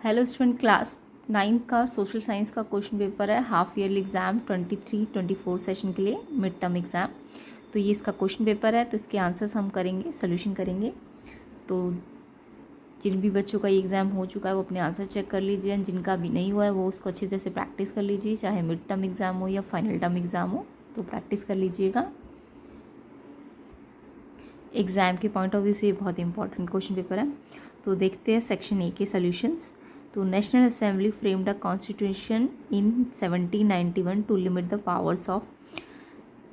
Hello student, class 9 का social science का question paper है। हाफ ईयरली एग्ज़ाम 23-24 सेशन के लिए मिड टर्म एग्ज़ाम। तो ये इसका क्वेश्चन पेपर है, तो इसके आंसर्स हम करेंगे, सोल्यूशन करेंगे। तो जिन भी बच्चों का ये एग्ज़ाम हो चुका है वो अपने आंसर चेक कर लीजिए, जिनका भी नहीं हुआ है वो उसको अच्छी तरह से प्रैक्टिस कर लीजिए। चाहे मिड टर्म एग्ज़ाम हो या फाइनल टर्म एग्ज़ाम हो, तो प्रैक्टिस कर लीजिएगा। एग्ज़ाम के पॉइंट ऑफ व्यू से ये बहुत इंपॉर्टेंट क्वेश्चन पेपर है। तो देखते हैं सेक्शन ए के सॉल्यूशंस। तो national assembly framed a constitution in 1791 to limit the powers of.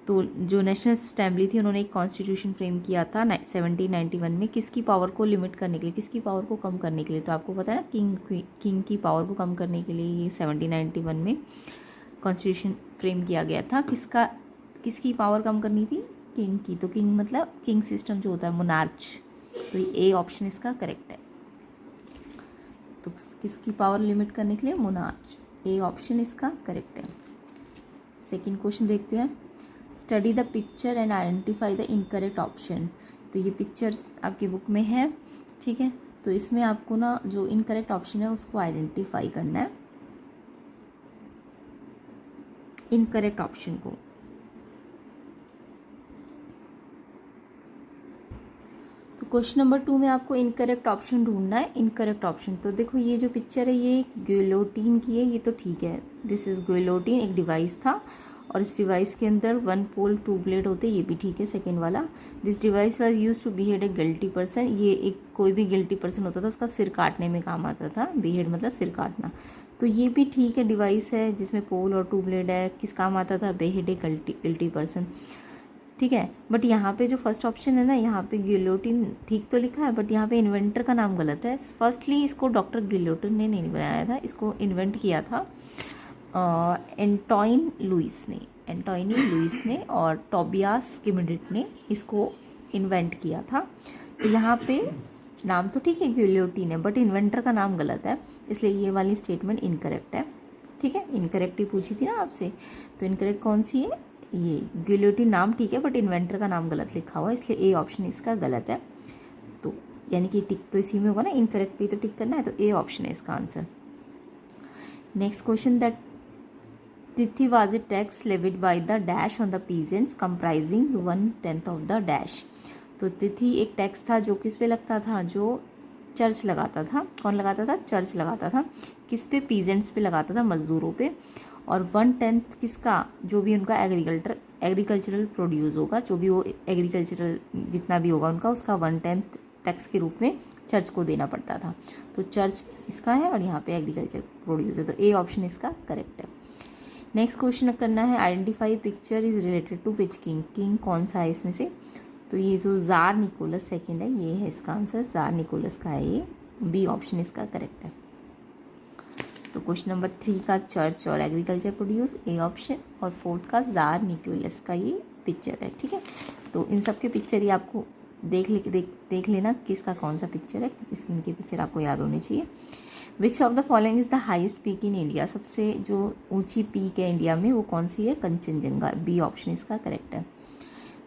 तो जो नेशनल असेंबली थी उन्होंने एक कॉन्स्टिट्यूशन फ्रेम किया था 1791 में, किसकी पावर को लिमिट करने के लिए, किसकी पावर को कम करने के लिए। तो आपको पता है ना, किंग की पावर को कम करने के लिए ये 1791 में कॉन्स्टिट्यूशन फ्रेम किया गया था। किसकी पावर कम करनी थी? किंग की। तो किंग मतलब किंग सिस्टम जो होता है, मोनार्च। तो ए ऑप्शन इसका करेक्ट है। तो किसकी पावर लिमिट करने के लिए? मोनार्च। ए ऑप्शन इसका करेक्ट है। सेकंड क्वेश्चन देखते हैं। Study the picture and identify the incorrect option. तो ये पिक्चर आपकी बुक में है, ठीक है। तो इसमें आपको ना जो इनकरेक्ट ऑप्शन है उसको आइडेंटिफाई करना है, इनकरेक्ट ऑप्शन को। तो क्वेश्चन नंबर 2 में आपको इनकरेक्ट ऑप्शन ढूंढना है। इनकरेक्ट ऑप्शन, तो देखो ये जो पिक्चर है ये गिलोटिन की है, ये तो ठीक है। दिस इज गिलोटिन, एक डिवाइस था और इस डिवाइस के अंदर 1 पोल 2 ब्लेड होते, ये भी ठीक है। सेकेंड वाला, this device was use to behead a guilty person. ये एक कोई भी गिल्टी पर्सन होता था उसका सिर काटने में काम आता था। बीहेड मतलब सिर काटना, तो ये भी ठीक है। डिवाइस है जिसमें पोल और 2 ब्लेड है, किस काम आता था? बीहेड ए गिल्टी पर्सन, ठीक है। बट यहाँ पे जो फर्स्ट ऑप्शन है ना, यहाँ पे गिलोटिन ठीक तो लिखा है, बट यहाँ पे इन्वेंटर का नाम गलत है। फर्स्टली इसको डॉक्टर गिलोटिन ने नहीं बनाया था, इसको इन्वेंट किया था एंटोनी लुइस ने और टोबियास किमेडिट ने इसको इन्वेंट किया था। तो यहाँ पे नाम तो ठीक है गिलोटिन है, बट इन्वेंटर का नाम गलत है, इसलिए ये वाली स्टेटमेंट इनकरेक्ट है, ठीक है। इनकरेक्ट ही पूछी थी ना आपसे, तो इनकरेक्ट कौन सी है? ये गिलोटिन नाम ठीक है, बट इन्वेंटर का नाम गलत लिखा हुआ है, इसलिए ए ऑप्शन इसका गलत है। तो यानी कि टिक तो इसी में होगा ना, इनकरेक्ट भी तो टिक करना है, तो ए ऑप्शन है इसका आंसर। नेक्स्ट क्वेश्चन, दैट तिथि was a tax levied by the dash on the peasants comprising 1/10 of the dash. तो तिथि एक टैक्स था जो किस पे लगता था? जो चर्च लगाता था। कौन लगाता था? चर्च लगाता था। किस पे? पीजेंट्स पे लगाता था, मजदूरों पे। और 1/10 किसका? जो भी उनका एग्रीकल्चरल प्रोड्यूस होगा, जो भी वो एग्रीकल्चरल जितना भी होगा उनका, उसका 1/10 टैक्स के रूप में चर्च को देना पड़ता था। तो चर्च इसका है और यहाँ पे एग्रीकल्चर प्रोड्यूस है, तो ए ऑप्शन इसका करेक्ट है। नेक्स्ट क्वेश्चन करना है, identify picture is related to which king. King कौन सा है इसमें से? तो ये जो ज़ार निकोलस सेकेंड है, ये है इसका आंसर, ज़ार निकोलस का है ये। बी ऑप्शन इसका करेक्ट है। तो क्वेश्चन नंबर 3 का चर्च और एग्रीकल्चर प्रोड्यूस, ए ऑप्शन। और 4th का ज़ार निकोलस का ये पिक्चर है, ठीक है। तो इन सब के पिक्चर ही आपको देख लेना किसका कौन सा पिक्चर है, इनकी पिक्चर आपको याद होनी चाहिए। विच of the following is the highest peak in India. सबसे जो ऊंची पीक है इंडिया में वो कौन सी है? कंचनजंगा। बी ऑप्शन इसका करेक्ट है।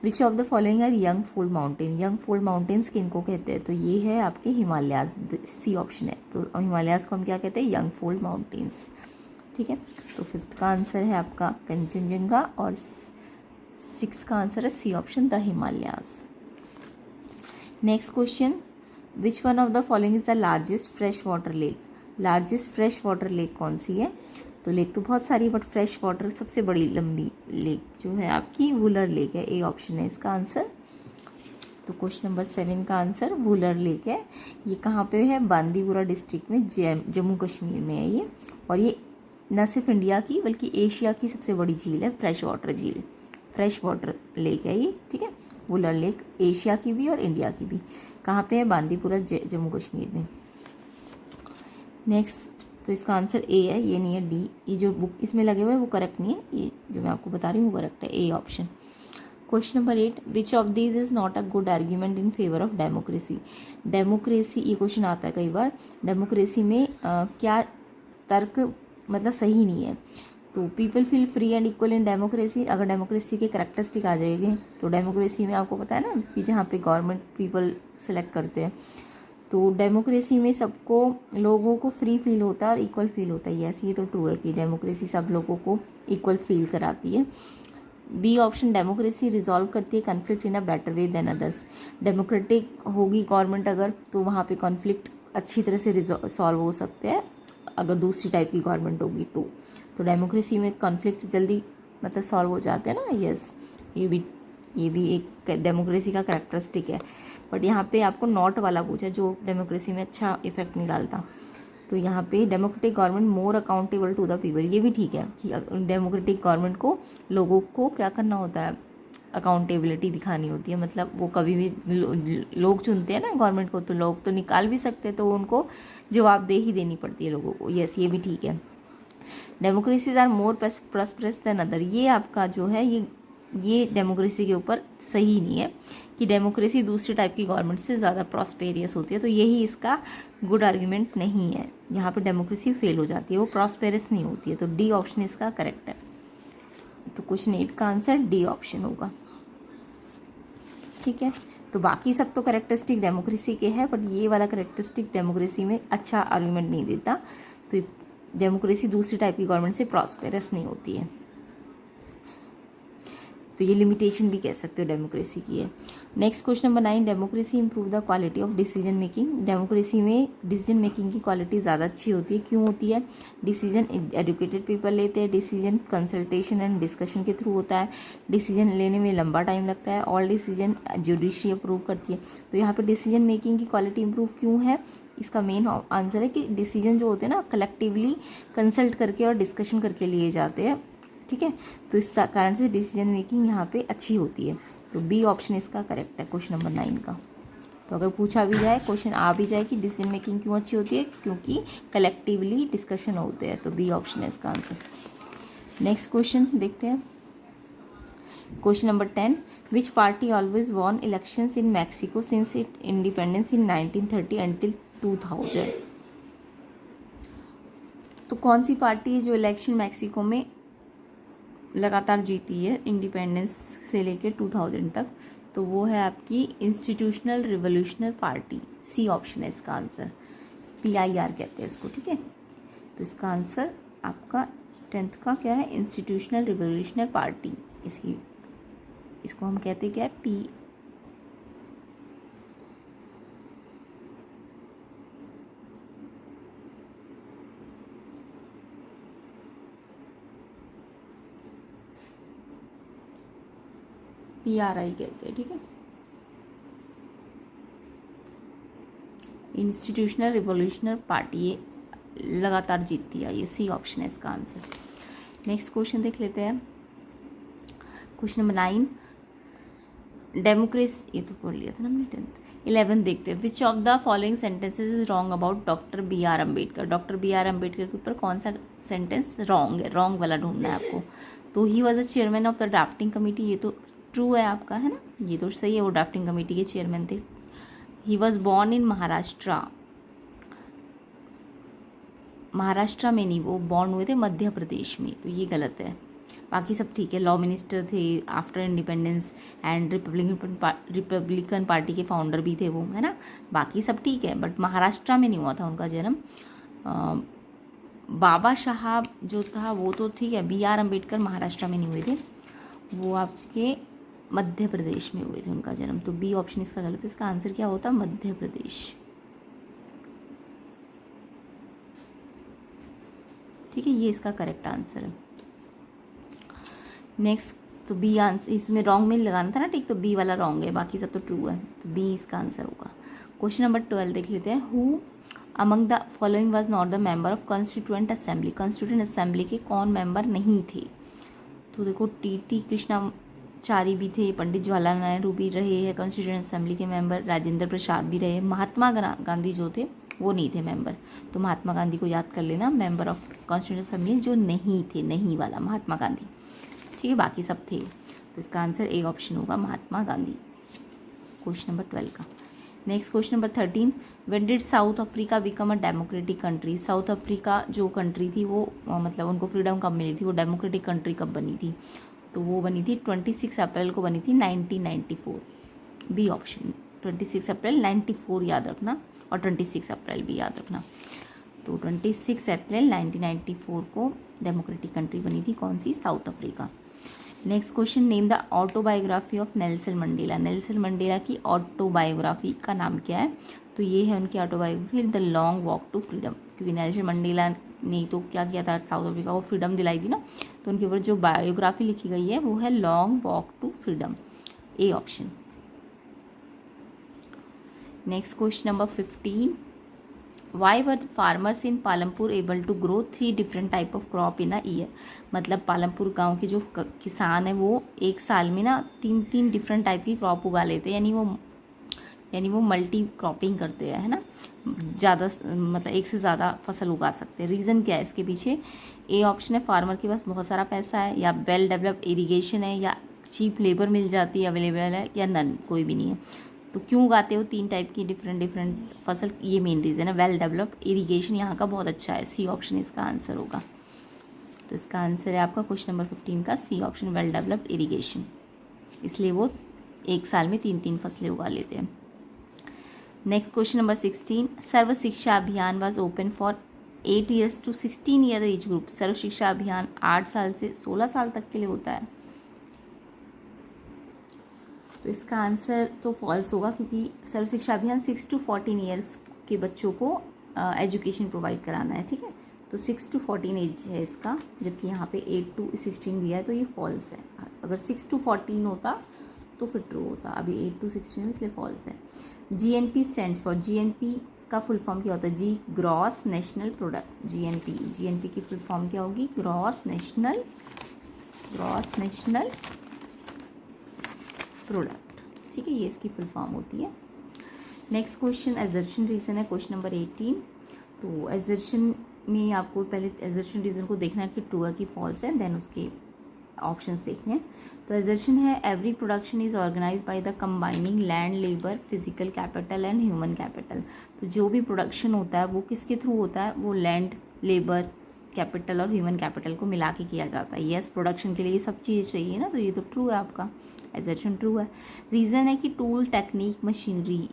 Which of the following are young fold mountain. Young fold mountains किनको कहते हैं? तो ये है आपके हिमालयाज, सी ऑप्शन है। तो हिमालयाज को हम क्या कहते हैं? यंग फोल्ड माउंटेन्स, ठीक है। तो 5th का आंसर है आपका कंचनजंगा और 6th का आंसर है C option, the Himalayas. Next question, which one of the following is the largest fresh water lake. Largest fresh water lake कौन सी है? तो लेक तो बहुत सारी, बट फ्रेश वाटर सबसे बड़ी लंबी लेक जो है आपकी वुलर लेक है, ए ऑप्शन है इसका आंसर। तो क्वेश्चन नंबर 7 का आंसर वुलर लेक है। ये कहाँ पे है? बांदीपुरा डिस्ट्रिक्ट में, जम्मू कश्मीर में है ये। और ये न सिर्फ इंडिया की बल्कि एशिया की सबसे बड़ी झील है, फ्रेश वाटर झील, फ्रेश वाटर लेक है ये, ठीक है। वुलर लेक एशिया की भी और इंडिया की भी। कहाँ पे है? बांदीपुरा, जम्मू कश्मीर में। नेक्स्ट, तो इसका आंसर ए है, ये नहीं है डी। ये जो बुक इसमें लगे हुए हैं वो करेक्ट नहीं है, ये जो मैं आपको बता रही हूँ वो करेक्ट है, A option. Question number 8, which of these is not a good argument in favour of democracy. Democracy, ये क्वेश्चन आता है कई बार। डेमोक्रेसी में क्या तर्क मतलब सही नहीं है? तो people feel free and equal in democracy. अगर डेमोक्रेसी के करेक्टरिस्टिक आ जाएंगे तो डेमोक्रेसी में आपको पता है ना कि जहाँ पे गवर्नमेंट पीपल सेलेक्ट करते हैं, तो डेमोक्रेसी में सबको लोगों को फ्री फील होता है और इक्वल फील होता है। यस, ये तो ट्रू है कि डेमोक्रेसी सब लोगों को इक्वल फील कराती है। बी ऑप्शन, डेमोक्रेसी रिजॉल्व करती है conflict in a better way than others. Democratic होगी गवर्नमेंट अगर, तो वहाँ पे कॉन्फ्लिक्ट अच्छी तरह से सॉल्व हो सकते हैं अगर दूसरी टाइप की गवर्नमेंट होगी तो डेमोक्रेसी में कॉन्फ्लिक्ट जल्दी मतलब सॉल्व हो जाते हैं ना। यस, ये भी एक डेमोक्रेसी का कैरेक्टरिस्टिक है। बट यहाँ पे आपको नॉट वाला पूछा जो डेमोक्रेसी में अच्छा इफेक्ट नहीं डालता। तो यहाँ पे democratic government more accountable to the people, ये भी ठीक है कि डेमोक्रेटिक गवर्नमेंट को लोगों को क्या करना होता है, अकाउंटेबिलिटी दिखानी होती है। मतलब वो कभी भी लोग चुनते हैं ना गवर्नमेंट को, तो लोग तो निकाल भी सकते हैं, तो उनको जवाबदेही देनी पड़ती है लोगों को। यस, ये भी ठीक है। Democracies are more prosperous than other, ये आपका जो है ये डेमोक्रेसी के ऊपर सही नहीं है कि डेमोक्रेसी दूसरी टाइप की गवर्नमेंट से ज़्यादा प्रॉस्पेरियस होती है। तो यही इसका गुड आर्ग्यूमेंट नहीं है। यहाँ पे डेमोक्रेसी फेल हो जाती है, वो प्रॉस्पेरस नहीं होती है। तो डी ऑप्शन इसका करेक्ट है। तो क्वेश्चन 8 का आंसर डी ऑप्शन होगा। ठीक है, तो बाकी सब तो करेक्टरिस्टिक डेमोक्रेसी के है, बट ये वाला करेक्टरिस्टिक डेमोक्रेसी में अच्छा आर्ग्यूमेंट नहीं देता। तो डेमोक्रेसी दूसरी टाइप की गवर्नमेंट से प्रॉस्पेरस नहीं होती है। तो ये लिमिटेशन भी कह सकते हो डेमोक्रेसी की है। Next question number 9, democracy improve the quality of decision making. Democracy में डिसीजन मेकिंग की क्वालिटी ज़्यादा अच्छी होती है। क्यों होती है? डिसीजन एजुकेटेड पीपल लेते हैं, डिसीजन कंसल्टेशन एंड डिस्कशन के थ्रू होता है, डिसीजन लेने में लंबा टाइम लगता है, ऑल डिसीजन जुडिशरी अप्रूव करती है। तो यहाँ पर डिसीजन मेकिंग की क्वालिटी इंप्रूव क्यों है? इसका मेन आंसर है कि डिसीजन जो होते हैं ना कलेक्टिवली कंसल्ट करके और डिस्कशन करके लिए जाते हैं। ठीक है, तो इस कारण से डिसीजन मेकिंग यहाँ पे अच्छी होती है। तो बी ऑप्शन इसका करेक्ट है क्वेश्चन नंबर 9 का। तो अगर पूछा भी जाए, क्वेश्चन आ भी जाए कि डिसीजन मेकिंग क्यों अच्छी होती है, क्योंकि कलेक्टिवली डिस्कशन होते हैं। तो बी ऑप्शन है इसका आंसर। नेक्स्ट क्वेश्चन देखते हैं, question number 10, which party always won elections in Mexico since it independence in 1930 until 2000। तो कौन सी पार्टी है जो इलेक्शन मैक्सिको में लगातार जीती है इंडिपेंडेंस से लेकर 2000 तक? तो वो है आपकी institutional revolutionary party. C option है इसका आंसर। PIR कहते हैं इसको। ठीक है, तो इसका आंसर आपका 10th का क्या है? Institutional revolutionary party. इसको हम कहते क्या है? PRI कहते हैं। ठीक है, इंस्टीट्यूशनल रिवोल्यूशनरी पार्टी, ये लगातार जीतती है। ये सी ऑप्शन है इसका आंसर। नेक्स्ट क्वेश्चन देख लेते हैं, क्वेश्चन नंबर 9, डेमोक्रेसी, ये तो पढ़ लिया था ना हमने 10th। 11 देखते हैं, विच of the following sentences is wrong about doctor BR Ambedkar. Doctor BR Ambedkar के ऊपर कौन सा सेंटेंस रॉन्ग है? रॉन्ग वाला ढूंढना है आपको। तो he was a chairman of the drafting committee, ये तो ट्रू है आपका, है ना, ये तो सही है, वो ड्राफ्टिंग कमेटी के चेयरमैन थे। He was born in Maharashtra, Maharashtra में नहीं, वो बॉर्न हुए थे मध्य प्रदेश में, तो ये गलत है। बाकी सब ठीक है। लॉ मिनिस्टर थे after independence and Republican party के फाउंडर भी थे वो, है ना, बाकी सब ठीक है। बट महाराष्ट्र में नहीं हुआ था उनका जन्म। बाबा साहब जो था वो तो ठीक है, BR अम्बेडकर महाराष्ट्र में नहीं हुए थे, वो आपके मध्य प्रदेश में हुए थे उनका जन्म। तो बी ऑप्शन इसका गलत है। इसका आंसर क्या होता? मध्य प्रदेश। ठीक है, ये इसका करेक्ट आंसर है। नेक्स्ट, तो बी आंसर, इसमें रॉन्ग में लगाना था ना, ठीक, तो बी वाला रॉन्ग है, बाकी सब तो ट्रू है, तो बी इसका आंसर होगा। क्वेश्चन नंबर 12 देख लेते हैं, who among the following was not the member of constituent assembly. Constituent assembly के कौन मेंबर नहीं थे? तो देखो, TT कृष्णाचारी भी थे, पंडित जवाहरलाल नेहरू भी रहे हैं कॉन्स्टिट्यूएंट असेंबली के मेंबर, राजेंद्र प्रसाद भी रहे, महात्मा गांधी जो थे वो नहीं थे मेंबर। तो महात्मा गांधी को याद कर लेना, मेंबर ऑफ कॉन्स्टिट्यूएंट असेंबली जो नहीं थे, नहीं वाला महात्मा गांधी। ठीक है, बाकी सब थे। तो इसका आंसर ए ऑप्शन होगा, महात्मा गांधी, क्वेश्चन नंबर 12 का। Next question number 13, when did south Africa become a democratic country. South Africa जो कंट्री थी वो मतलब उनको फ्रीडम कब मिली थी, वो डेमोक्रेटिक कंट्री कब बनी थी? तो वो बनी थी 26 अप्रैल को बनी थी 1994, बी ऑप्शन। 26 अप्रैल 94 याद रखना, और 26 अप्रैल भी याद रखना। तो 26 अप्रैल 1994 को डेमोक्रेटिक कंट्री बनी थी कौन सी? South Africa. Next question, name the autobiography of Nelson Mandela. Nelson Mandela की ऑटोबायोग्राफी का नाम क्या है? तो ये है उनकी autobiography, the long walk to freedom. क्योंकि नेल्सन मंडेला ने तो क्या किया था, साउथ अफ्रीका को फ्रीडम दिलाई थी ना, तो उनके ऊपर जो बायोग्राफी लिखी गई है वो है long walk to freedom, A option. Next question number 15, why were farmers in Palampur able to grow 3 different type of crop in a year. मतलब पालमपुर गांव के जो किसान है वो एक साल में ना 3 डिफरेंट टाइप की क्रॉप उगा लेते हैं, यानी वो मल्टी क्रॉपिंग करते हैं, है ना, ज़्यादा मतलब एक से ज़्यादा फसल उगा सकते हैं। रीज़न क्या है इसके पीछे? ए ऑप्शन है फार्मर के पास बहुत सारा पैसा है, या वेल डेवलप्ड इरीगेशन है, या चीप लेबर मिल जाती है, अवेलेबल है, या नन, कोई भी नहीं है। तो क्यों उगाते हो 3 टाइप की डिफरेंट फसल? ये मेन रीज़न है। वेल डेवलप्ड इरीगेशन यहाँ का बहुत अच्छा है, सी ऑप्शन इसका आंसर होगा। तो इसका आंसर है आपका क्वेश्चन नंबर 15 का C option, well developed irrigation. इसलिए वो एक साल में 3 फसलें उगा लेते हैं। Next question number 16, Sarva Shiksha Abhiyan was open for 8 years to 16 year age group. Sarva Shiksha Abhiyan 8 साल से 16 साल तक के लिए होता है। तो इसका आंसर तो फॉल्स होगा, क्योंकि सर्व शिक्षा अभियान 6 टू 14 ईयर्स के बच्चों को एजुकेशन प्रोवाइड कराना है, ठीक है। तो 6 टू 14 एज है इसका, जबकि यहाँ पे 8 टू 16 दिया है, तो ये फॉल्स है। अगर 6 टू 14 होता तो फिर ट्रू होता, अभी 8 टू 16 इसलिए फॉल्स है। GNP स्टैंड फॉर, GNP का फुल फॉर्म क्या होता है? जी, ग्रॉस नेशनल प्रोडक्ट। GNP की फुल फॉर्म क्या होगी? ग्रॉस नेशनल प्रोडक्ट, ठीक है, ये इसकी फुल फॉर्म होती है। नेक्स्ट क्वेश्चन एजर्शन रीजन है, क्वेश्चन नंबर 18। तो एजर्शन में आपको पहले एजर्शन रीजन को देखना है कि ट्रू है कि फॉल्स है, देन उसके ऑप्शंस देखने हैं। तो एजर्शन है every production is organised by the combining land, labour, physical capital and human capital. तो जो भी प्रोडक्शन होता है वो किसके थ्रू होता है? वो लैंड, लेबर, कैपिटल और ह्यूमन कैपिटल को मिला के किया जाता है। यस, प्रोडक्शन के लिए ये सब चीज़ चाहिए ना, तो ये तो ट्रू है आपका, एजर्शन ट्रू है। रीज़न है कि टूल्स, टेक्निक, मशीनरी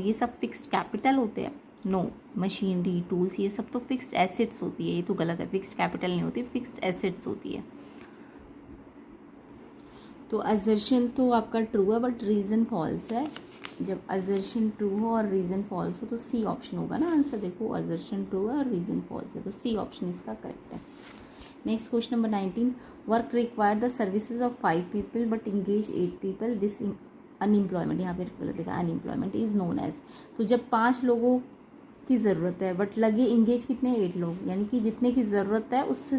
ये सब फिक्स्ड कैपिटल होते हैं। नो, मशीनरी, टूल्स ये सब तो फिक्स्ड एसेट्स होती है, ये तो गलत है। फिक्स्ड कैपिटल नहीं होती, फिक्स्ड एसेट्स होती है। तो असर्शन तो आपका ट्रू है, बट रीज़न फॉल्स है। जब असर्शन ट्रू हो और रीज़न फॉल्स हो तो सी ऑप्शन होगा ना आंसर। देखो, असर्शन ट्रू है और रीज़न फॉल्स है, तो सी ऑप्शन इसका करेक्ट है। Next question number 19, work require the services of 5 people but engage 8 people, this unemployment, यहाँ पे गलत लिखा, अनएम्प्लॉयमेंट इज नोन एज। तो जब 5 लोगों की ज़रूरत है बट लगे इंगेज कितने? 8 लोग, यानी कि जितने की ज़रूरत है उससे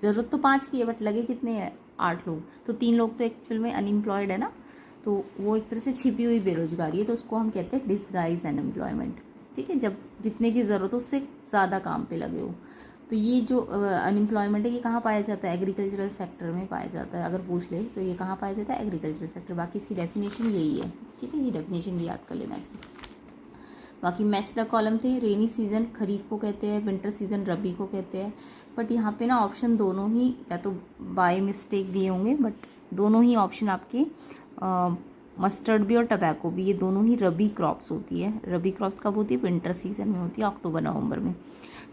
ज़रूरत तो 5 की है बट लगे कितने हैं? 8 लोग। तो 3 लोग तो एक्चुअल में अनएम्प्लॉयड है ना, तो वो एक तरह से छिपी हुई बेरोजगारी है, तो उसको हम कहते हैं डिसगाइज अनएम्प्लॉयमेंट, ठीक है। जब जितने की ज़रूरत हो उससे ज़्यादा काम पे लगे हो। तो ये जो अनएम्प्लॉयमेंट है ये कहाँ पाया जाता है? एग्रीकल्चरल सेक्टर में पाया जाता है। अगर पूछ ले तो ये कहाँ पाया जाता है? Agricultural sector. बाकी इसकी डेफिनेशन यही है, ठीक है, ये डेफिनेशन भी याद कर लेना इसकी। बाकी मैच द कॉलम थे, रेनी सीजन खरीफ को कहते हैं, विंटर सीजन रबी को कहते हैं। बट यहाँ पे ना ऑप्शन दोनों ही या तो बाय मिस्टेक दिए होंगे, बट दोनों ही ऑप्शन आपके मस्टर्ड भी और टबैको भी, ये दोनों ही रबी क्रॉप्स होती है। रबी क्रॉप्स कब होती है? विंटर सीजन में होती है, अक्टूबर नवंबर में।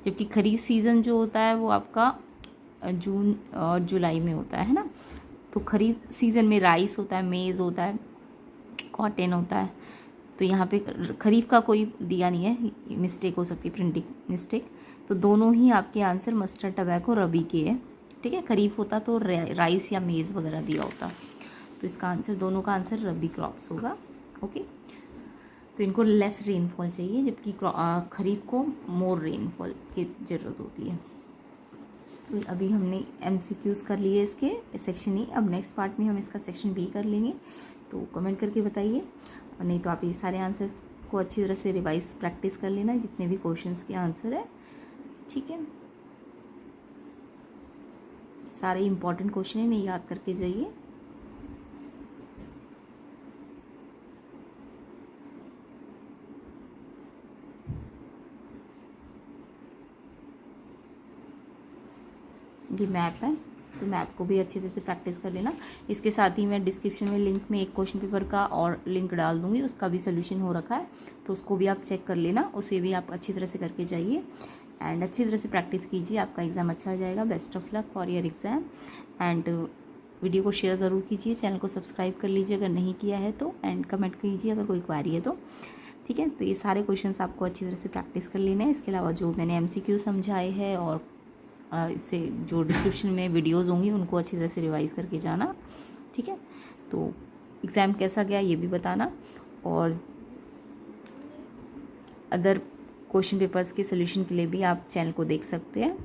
जबकि खरीफ सीज़न जो होता है वो आपका जून और जुलाई में होता है ना। तो खरीफ सीज़न में राइस होता है, मेज़ होता है, कॉटन होता है। तो यहाँ पे खरीफ का कोई दिया नहीं है, मिस्टेक हो सकती है, प्रिंटिंग मिस्टेक। तो दोनों ही आपके आंसर मस्टर्ड, टबैको, रबी के हैं, ठीक है। खरीफ होता तो राइस या मेज़ वगैरह दिया होता। तो इसका आंसर, दोनों का आंसर रबी क्रॉप्स होगा, ओके। तो इनको लेस रेनफॉल चाहिए, जबकि खरीफ को मोर रेनफॉल की ज़रूरत होती है। तो अभी हमने MCQs कर लिए इसके सेक्शन ई। अब नेक्स्ट पार्ट में हम इसका सेक्शन बी कर लेंगे, तो कमेंट करके बताइए। और नहीं तो आप ये सारे आंसर्स को अच्छी तरह से रिवाइज प्रैक्टिस कर लेना, जितने भी क्वेश्चंस के आंसर है, ठीक है। सारे इंपॉर्टेंट क्वेश्चन है, नहीं याद करके जाइए। ये मैप है, तो मैप को भी अच्छी तरह से प्रैक्टिस कर लेना। इसके साथ ही मैं डिस्क्रिप्शन में लिंक में एक क्वेश्चन पेपर का और लिंक डाल दूँगी, उसका भी सोल्यूशन हो रखा है, तो उसको भी आप चेक कर लेना, उसे भी आप अच्छी तरह से करके जाइए एंड अच्छी तरह से प्रैक्टिस कीजिए। आपका एग्ज़ाम अच्छा हो जाएगा। Best of luck for your exam and video को शेयर ज़रूर कीजिए, चैनल को सब्सक्राइब कर लीजिए अगर नहीं किया है तो, एंड कमेंट कीजिए अगर कोई क्वेरी है तो, ठीक है। तो ये सारे क्वेश्चंस आपको अच्छी तरह से प्रैक्टिस कर लेने हैं। इसके अलावा जो मैंने MCQ समझाए हैं और इससे जो डिस्क्रिप्शन में वीडियोज़ होंगी उनको अच्छी तरह से रिवाइज़ करके जाना, ठीक है। तो एग्ज़ाम कैसा गया ये भी बताना, और अदर क्वेश्चन पेपर्स के सोल्यूशन के लिए भी आप चैनल को देख सकते हैं।